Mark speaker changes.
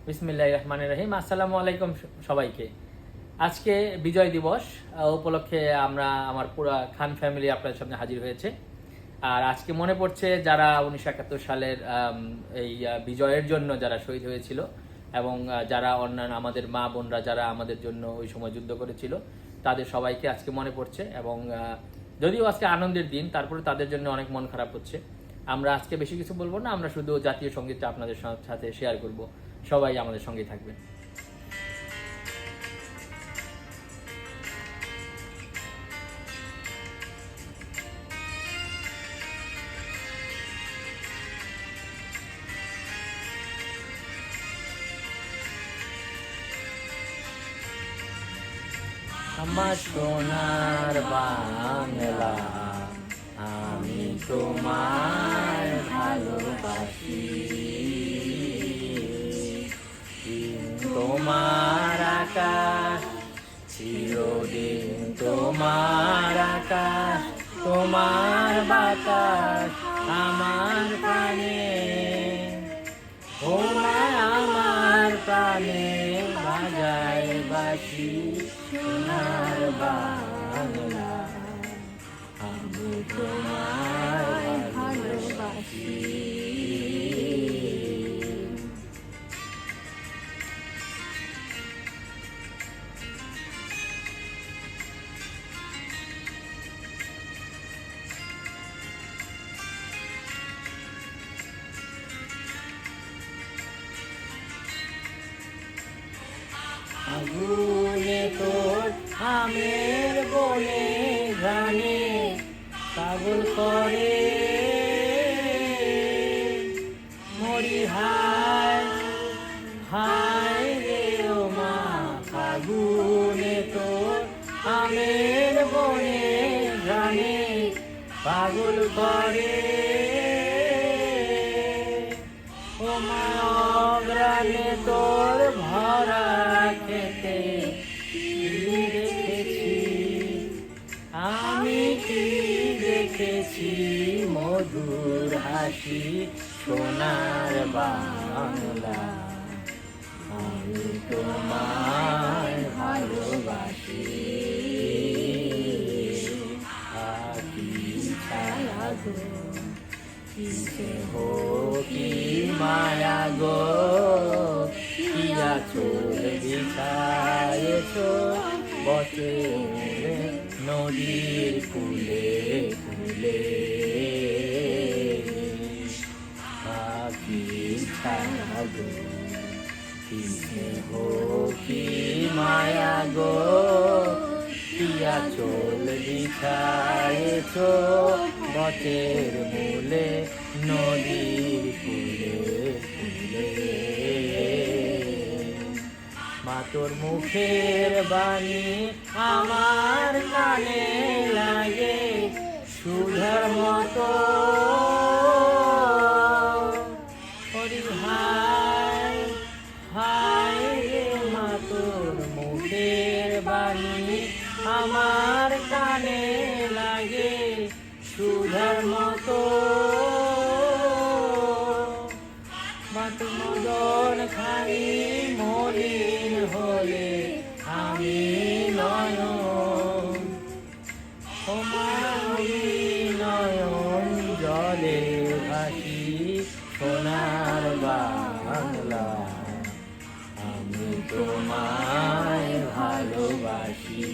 Speaker 1: বিসমিল্লাহির রহমানির রহিম। আসসালামু আলাইকুম সবাইকে। আজকে বিজয় দিবস উপলক্ষে আমার পুরা খান ফ্যামিলি আপনাদের সামনে হাজির হয়েছে। আর আজকে মনে পড়ছে যারা 1971 সালের এই বিজয়ের জন্য যারা শহীদ হয়েছিল এবং যারা অন্যান্য আমাদের মা বোনরা যারা আমাদের জন্য ওই সময় যুদ্ধ করেছিল, তাদের সবাইকে আজকে মনে পড়ছে। এবং যদিও আজকে আনন্দের দিন, তারপরে তাদের জন্য অনেক মন খারাপ হচ্ছে। আমরা আজকে বেশি কিছু বলবো না, আমরা শুধু জাতীয় সঙ্গীতটা আপনাদের সাথে শেয়ার করব। সবাই আমাদের সঙ্গে থাকবেন। আমার সোনার বাংলা, আমি তোমায় ভালোবাসি। তোমার আকাশ চিরদিন, তোমার আকাশ, তোমার বাতাস আমার প্রাণে, তোমায় আমার প্রাণে বাজায় বাঁশি। সোনার বাংলা, আমি তোমায় ভালোবাসি। আগুনে তোর আমের বনে ঘ্রাণে পাগল করে মরি, হায় হায় রে ও মা। আগুনে তোর আমের বনে ঘ্রাণে পাগল করে ও মা। অগ্রাণে তোর ভরা খেতে দেখেছি, আমি কি দেখেছি মধুর হাসি। সোনার বাংলা, আমি তোমায় ভালোবাসি। আকি ছায়া গো, কিসে হো কি মায়া গো, কিয়া চোল বিছায়েছ বটে নদীর কূলে কূলে। আকি ছায়া গো, কিসে হো কি মায়া গো, কিয়া চোল বিছায়েছ বটের মূলে নদীর কূলে কূলে। মা তোর মুখের বাণী আমার কানে লাগে সুধার মতো, হায় হায় রে মা। তোর মুখের বাণী আমার কানে লাগে সুধার মতো। মদন খানি মলিন হলে আমি নয়ন, আমি নয়ন জলে ভাসি। সোনার বাংলা, আমি তোমায় ভালোবাসি।